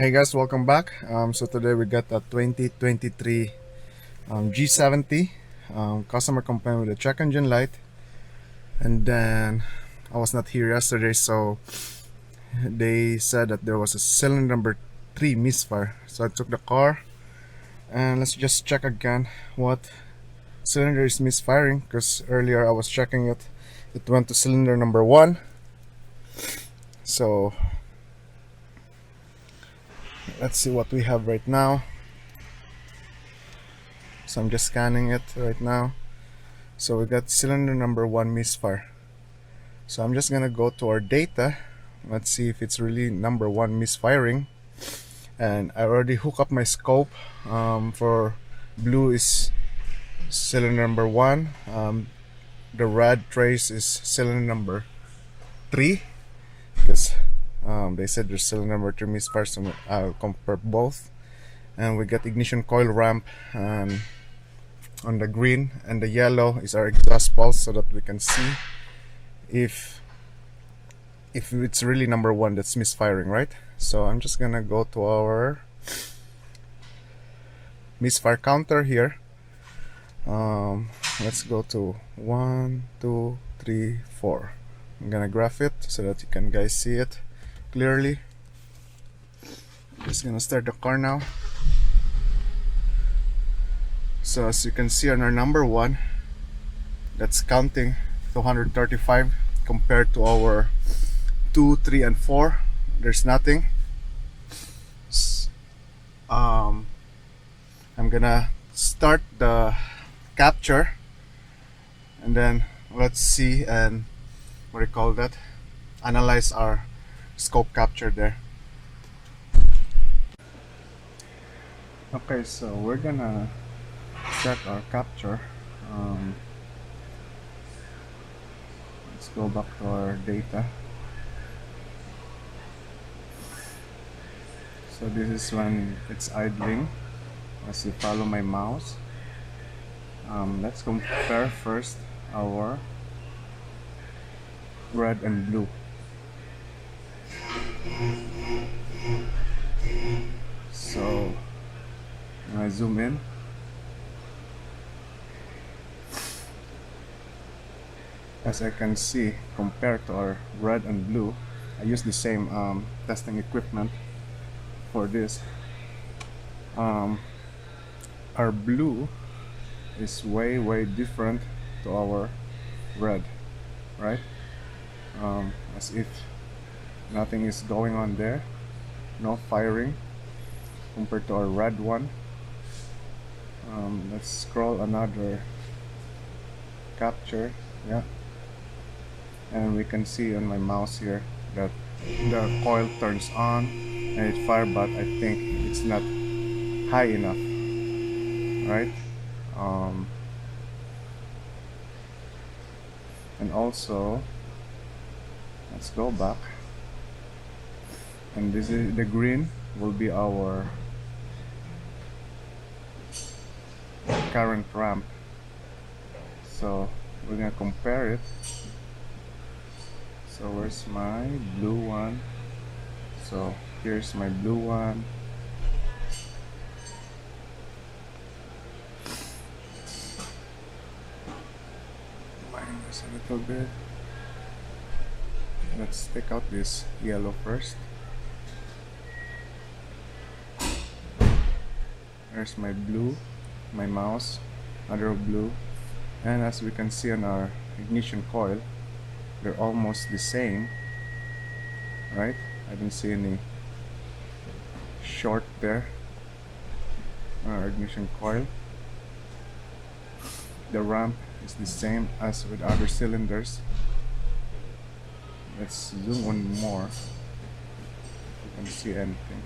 Hey guys, welcome back. So today we got a 2023 G70 customer complaint with a check engine light, and then I was not here yesterday, so they said that there was a cylinder number 3 misfire. So I took the car and let's just check again what cylinder is misfiring, because earlier I was checking it. It went to cylinder number 1. So let's see what we have right now. So I'm just scanning it right now. So we got cylinder number 1 misfire. So I'm just gonna go to our data. Let's see if it's really number 1 misfiring. And I already hook up my scope. For blue is cylinder number 1. The red trace is cylinder number 3, because they said there's cylinder number 3 misfire, so I'll compare both. And we get ignition coil ramp on the green, and the yellow is our exhaust pulse, so that we can see if it's really number 1 that's misfiring, right? So I'm just gonna go to our misfire counter here. Let's go to 1, 2, 3, 4. I'm gonna graph it so that you can guys see it clearly. Just gonna start the car now. So as you can see on our number 1, that's counting 235 compared to our 2, 3, and 4. There's nothing. I'm gonna start the capture, and then let's see and what do you call that? Analyze our scope capture there. Okay, so we're gonna check our capture. Let's go back to our data. So this is when it's idling, as you follow my mouse. Let's compare first our red and blue. So when I zoom in, as I can see, compared to our red and blue, I use the same testing equipment for this. Our blue is way different to our red, right? As if nothing is going on there, no firing, compared to our red one. Let's scroll another capture, yeah, and we can see on my mouse here that the coil turns on and it fires, but I think it's not high enough, right? And also, let's go back, and this is the green will be our current ramp. So we're gonna compare it. So where's my blue one? So here's my blue one. Minus a little bit. Let's take out this yellow first. There's my blue, my mouse, other blue, and as we can see on our ignition coil, they're almost the same, right? I don't see any short there on our ignition coil. The ramp is the same as with other cylinders. Let's zoom on more if you can see anything.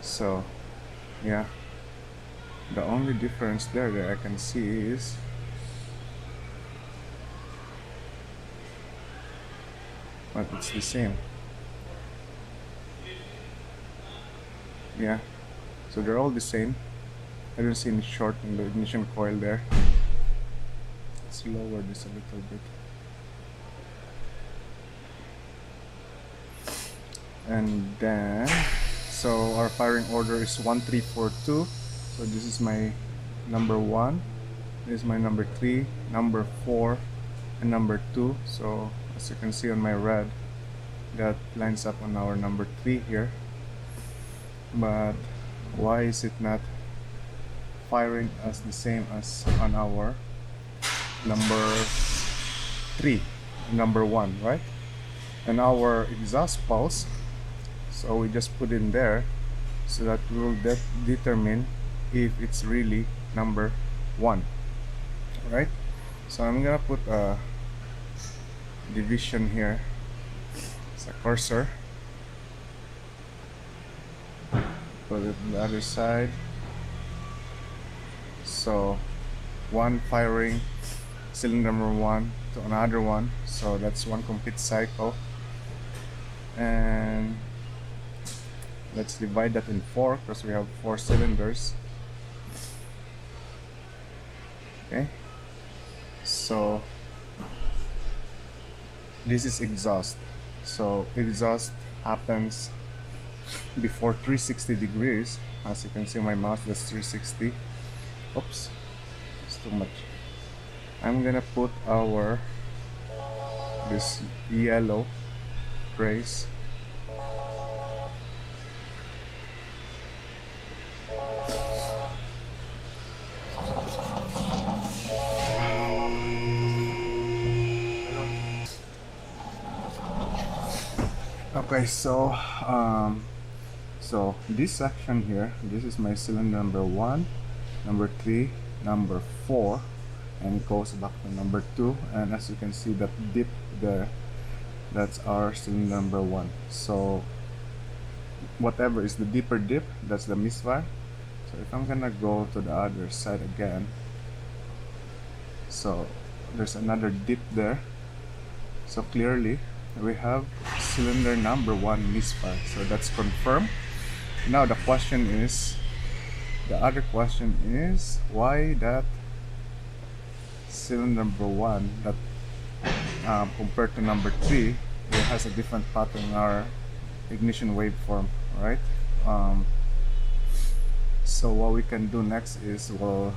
So yeah, the only difference there that I can see is but it's the same. Yeah, so they're all the same. I don't see any short in the ignition coil there. Let's lower this a little bit. And then, so our firing order is 1342. So this is my number 1, this is my number 3, number 4, and number 2. So as you can see on my red, that lines up on our number 3 here. But why is it not firing as the same as on our number 3, number 1, right? And our exhaust pulse, so we just put in there so that we will determine if it's really number 1, right? So I'm gonna put a division here as a cursor, put it on the other side. So one firing cylinder number 1 to another one, so that's one complete cycle. And let's divide that in 4 because we have 4 cylinders. Okay, so this is exhaust. So exhaust happens before 360 degrees. As you can see my mouse, that's 360. Oops, it's too much. I'm gonna put our this yellow trace okay. So this section here, this is my cylinder number 1, number 3, number 4, and it goes back to number 2. And as you can see, that dip there, that's our cylinder number 1. So whatever is the deeper dip, that's the misfire. So if I'm gonna go to the other side again, so there's another dip there. So clearly we have cylinder number 1 misfire. So that's confirmed. Now the question is, the other question is, why that cylinder number 1 that compared to number 3, it has a different pattern in our ignition waveform, right? So what we can do next is we'll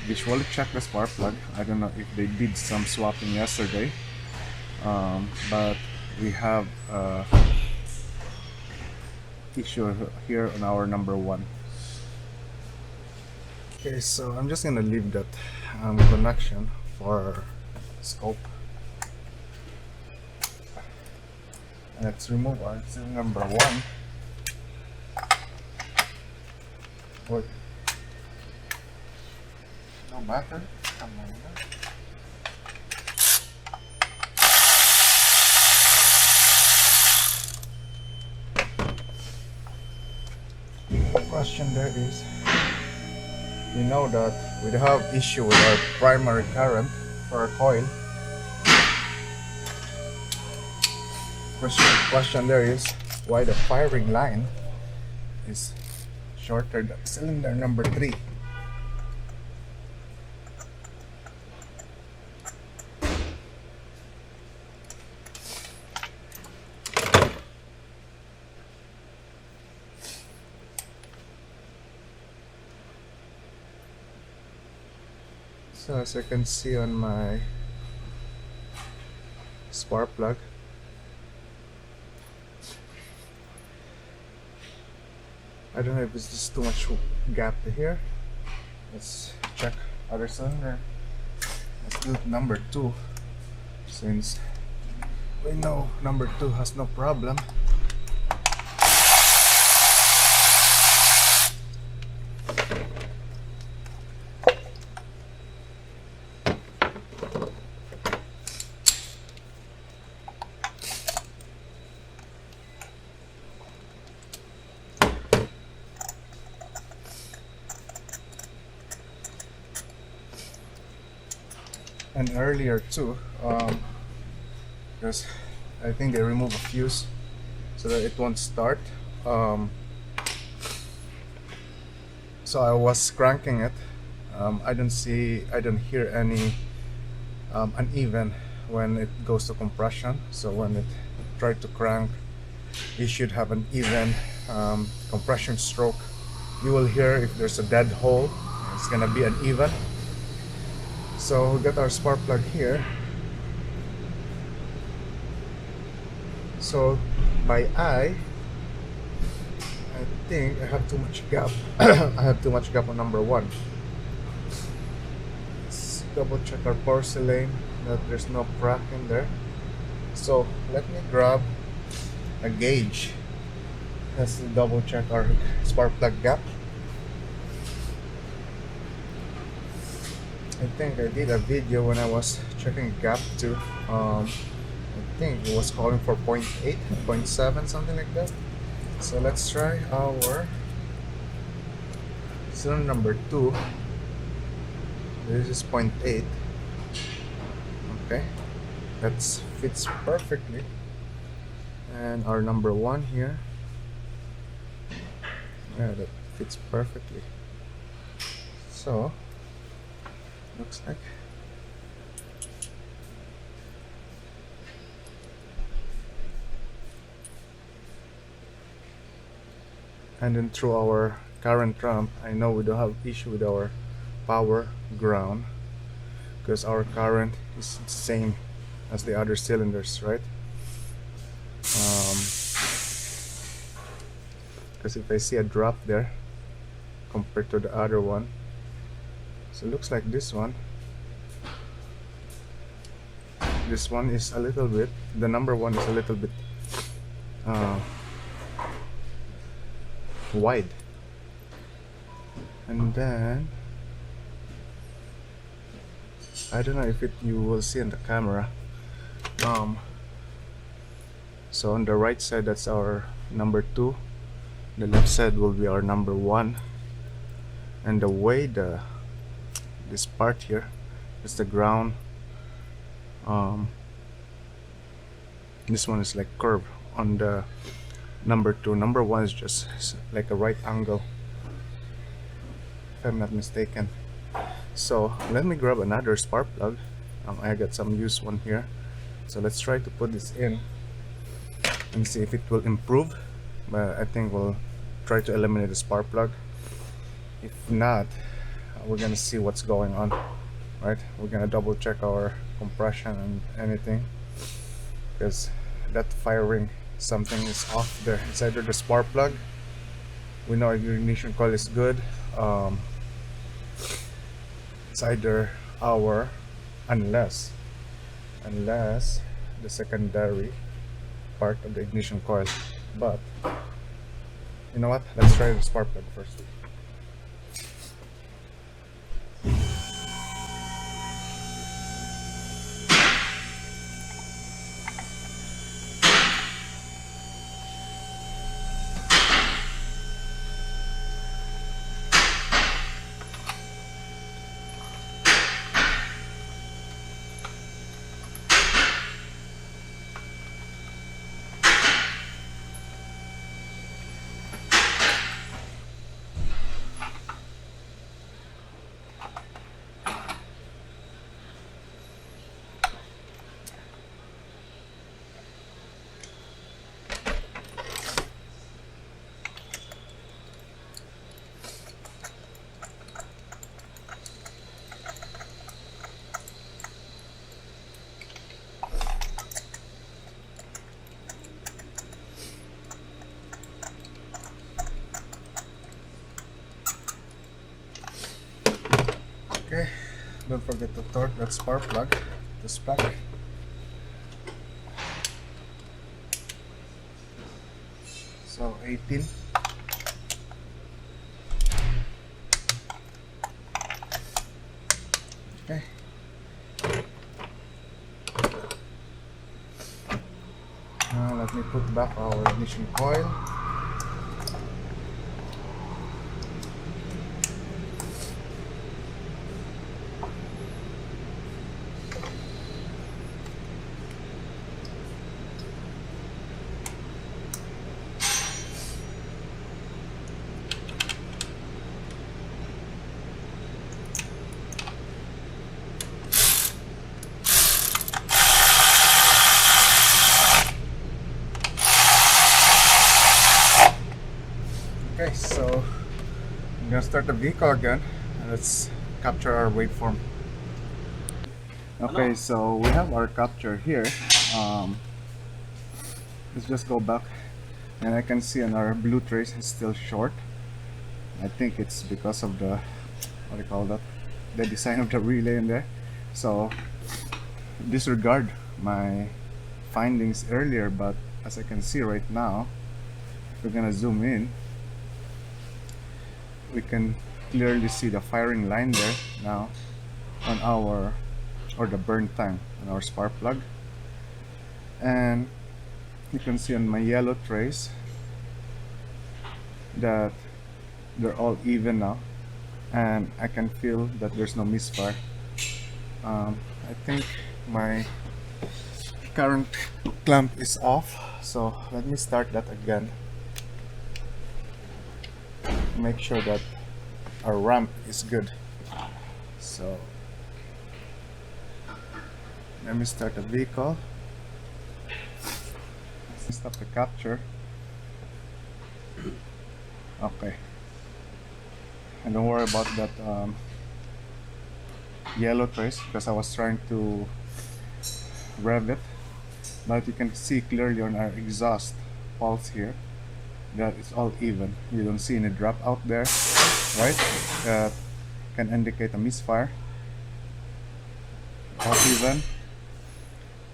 visually check the spark plug. I don't know if they did some swapping yesterday, but we have issue here on our number 1. Okay, so I'm just gonna leave that connection for scope. And let's remove our cylinder number 1. Wait, no matter. Come on. Question there is, we know that we have issue with our primary current for our coil. Question there is, why the firing line is shorter than cylinder number 3. So as you can see on my spark plug, I don't know if it's just too much gap here. Let's check other cylinder. Let's do number 2, since we know number 2 has no problem. And earlier too, because I think they remove a fuse so that it won't start. So I was cranking it. I don't hear any uneven when it goes to compression. So when it tried to crank, you should have an even compression stroke. You will hear if there's a dead hole, it's gonna be uneven. So we got our spark plug here. So by eye, I think I have too much gap. I have too much gap on number 1. Let's double check our porcelain that there's no crack in there. So let me grab a gauge. Let's double check our spark plug gap. I think I did a video when I was checking gap too. I think it was calling for 0.8, 0.7, something like that. So let's try our cylinder number 2. This is 0.8. Okay, that fits perfectly. And our number 1 here, yeah, that fits perfectly. So looks like and then through our current ramp, I know we don't have issue with our power ground because our current is the same as the other cylinders, right? Because if I see a drop there compared to the other one, so it looks like this one is a little bit, the number 1 is a little bit wide, and then I don't know if you will see in the camera. So on the right side, that's our number 2. The left side will be our number 1. And the way this part here is the ground. This one is like curved on the number 2. Number 1 is just like a right angle, if I'm not mistaken. So let me grab another spark plug. I got some used one here. So let's try to put this in and see if it will improve. But I think we'll try to eliminate the spark plug. If not, we're gonna see what's going on, right? We're gonna double check our compression and anything, because that firing, something is off there. It's either the spark plug, we know your ignition coil is good, it's either our, unless the secondary part of the ignition coil. But you know what, let's try the spark plug first. Okay, don't forget to torque that spark plug to spec. So 18. Okay. Now let me put back our ignition coil. start the vehicle again and let's capture our waveform. Okay, so we have our capture here. Let's just go back, and I can see on our blue trace is still short. I think it's because of the, what do you call that, the design of the relay in there. So disregard my findings earlier, but as I can see right now, if we're gonna zoom in, we can clearly see the firing line there now on our, or the burn time on our spark plug, and you can see on my yellow trace that they're all even now, and I can feel that there's no misfire. I think my current clamp is off, so let me start that again. Make sure that our ramp is good. So let me start the vehicle. Let's stop the capture. Okay, and don't worry about that yellow trace because I was trying to rev it, but you can see clearly on our exhaust pulse here that it's all even. You don't see any drop out there, right? That can indicate a misfire. All even.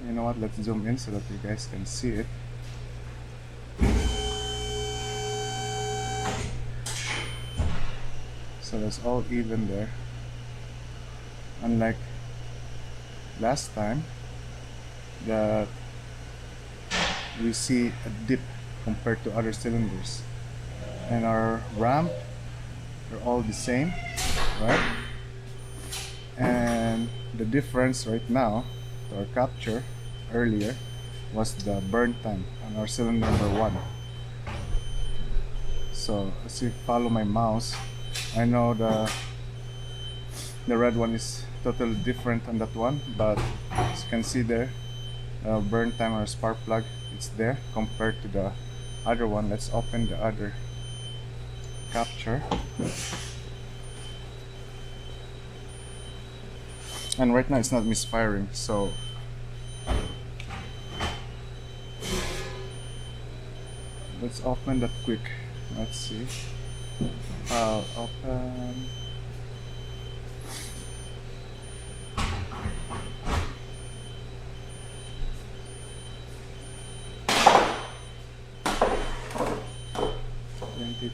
You know what, let's zoom in so that you guys can see it. So that's all even there, unlike last time that we see a dip compared to other cylinders. And our ramp, they're all the same, right? And the difference right now to our capture earlier was the burn time on our cylinder number 1. So as you follow my mouse, I know the red one is totally different on that one, but as you can see there, burn time on our spark plug, it's there compared to the other one. Let's open the other capture, and right now it's not misfiring, so let's open that quick. Let's see. I'll open.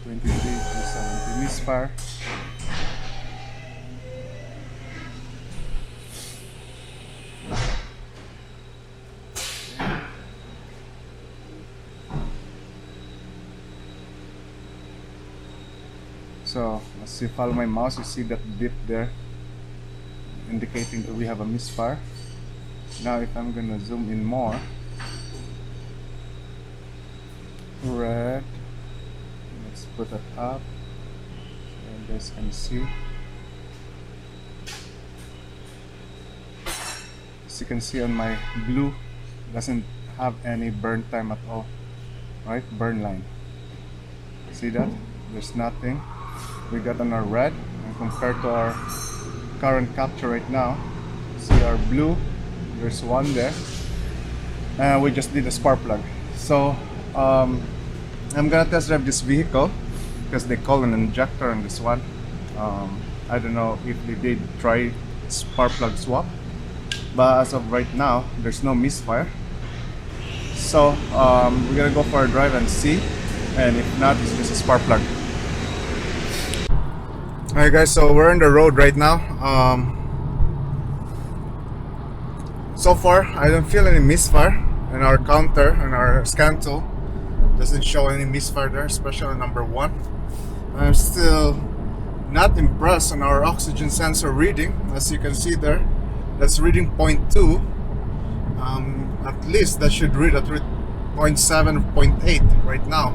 G70 misfire. So as you follow my mouse, you see that dip there indicating that we have a misfire. Now if I'm gonna zoom in more, red, let's put that up so you guys can see. As you can see on my blue, doesn't have any burn time at all, right? Burn line, see that? There's nothing. We got on our red, and compared to our current capture right now, see our blue, there's one there, and we just did a spark plug. So I'm gonna test drive this vehicle because they call an injector on this one. I don't know if they did try spark plug swap, but as of right now there's no misfire. So we're gonna go for a drive and see, and if not, it's just a spark plug. Alright guys, so we're on the road right now. So far I don't feel any misfire, and our counter and our scan tool doesn't show any misfire there, especially on number 1. I'm still not impressed on our oxygen sensor reading. As you can see there, that's reading 0.2. At least that should read at 0.7 or 0.8 right now.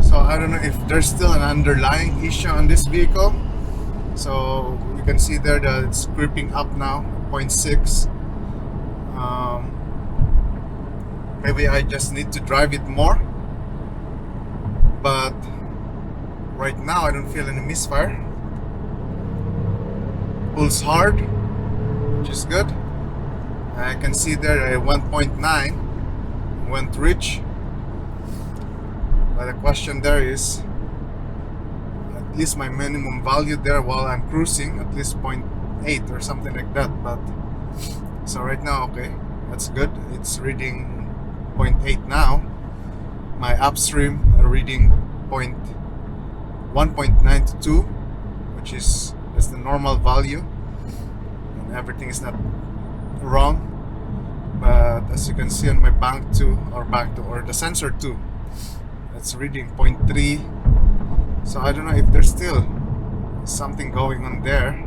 So I don't know if there's still an underlying issue on this vehicle. So you can see there that it's creeping up now, 0.6. Maybe I just need to drive it more, but Right now I don't feel any misfire. Pulls hard, which is good. I can see there a 1.9 went rich. But the question there is, at least my minimum value there while I'm cruising, at least 0.8 or something like that. But so right now, okay, that's good. It's reading 0.8 now. My upstream reading 1.9 to 2, which is that's the normal value, and everything is not wrong. But as you can see on my bank 2 or the sensor 2, it's reading 0.3. So I don't know if there's still something going on there.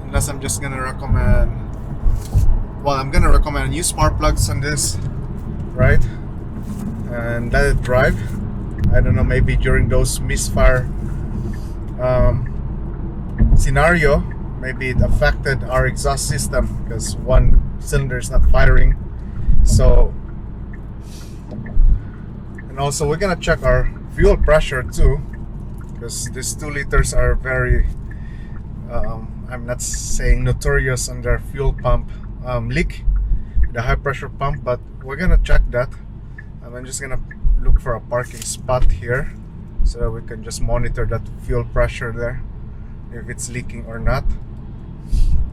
Unless I'm just gonna recommend, well, I'm gonna recommend new spark plugs on this, right? And let it drive. I don't know, maybe during those misfire scenario, maybe it affected our exhaust system because one cylinder is not firing. So, and also we're gonna check our fuel pressure too, because these 2 liters are very I'm not saying notorious on their fuel pump leak, the high pressure pump, but we're gonna check that. I'm just gonna look for a parking spot here so that we can just monitor that fuel pressure there, if it's leaking or not.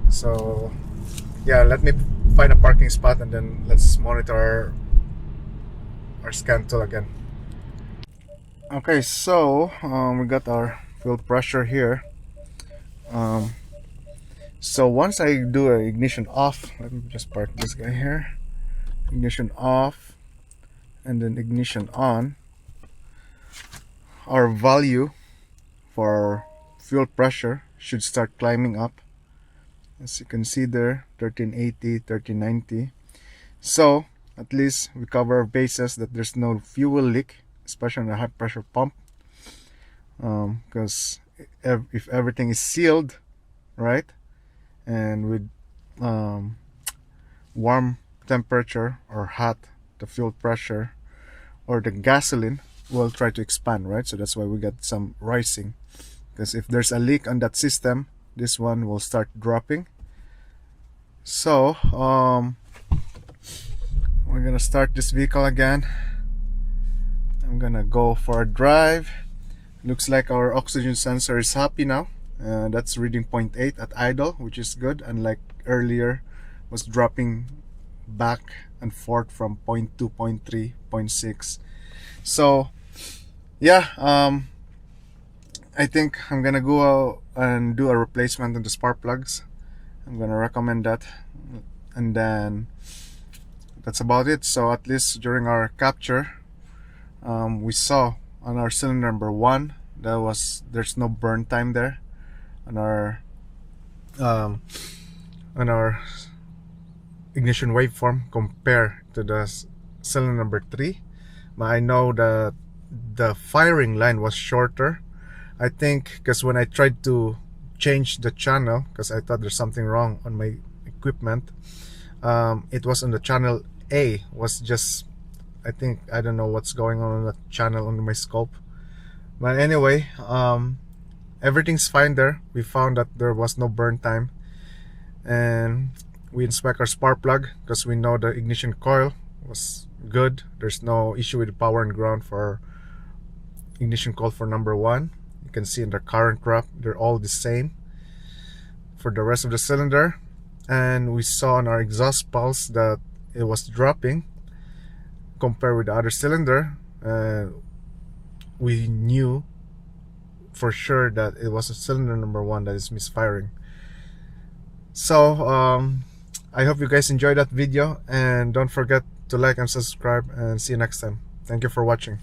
So yeah, let me find a parking spot and then let's monitor our scan tool again. Okay, so we got our fuel pressure here. So once I do an ignition off, let me just park this guy here, ignition off and then ignition on, our value for fuel pressure should start climbing up. As you can see there, 1380, 1390. So at least we cover our bases that there's no fuel leak, especially on the high pressure pump, because if everything is sealed, right, and with warm temperature or hot, the fuel pressure or the gasoline will try to expand, right? So that's why we get some rising, because if there's a leak on that system, this one will start dropping. So we're gonna start this vehicle again. I'm gonna go for a drive. Looks like our oxygen sensor is happy now. That's reading 0.8 at idle, which is good, unlike earlier was dropping back and forth from 0.2, 0.3, 0.6. So yeah, I think I'm gonna go and do a replacement on the spark plugs. I'm gonna recommend that, and then that's about it. So at least during our capture, we saw on our cylinder number 1 there's no burn time there on our ignition waveform compared to the cylinder number 3. But I know that the firing line was shorter, I think, because when I tried to change the channel, because I thought there's something wrong on my equipment, it was on the channel A, was just, I think, I don't know what's going on that channel on my scope. But anyway, everything's fine there. We found that there was no burn time, and we inspect our spark plug because we know the ignition coil was good. There's no issue with the power and ground for ignition coil for number 1. You can see in the current graph they're all the same for the rest of the cylinder. And we saw on our exhaust pulse that it was dropping compared with the other cylinder. We knew for sure that it was a cylinder number 1 that is misfiring. So I hope you guys enjoyed that video, and don't forget to like and subscribe, and see you next time. Thank you for watching.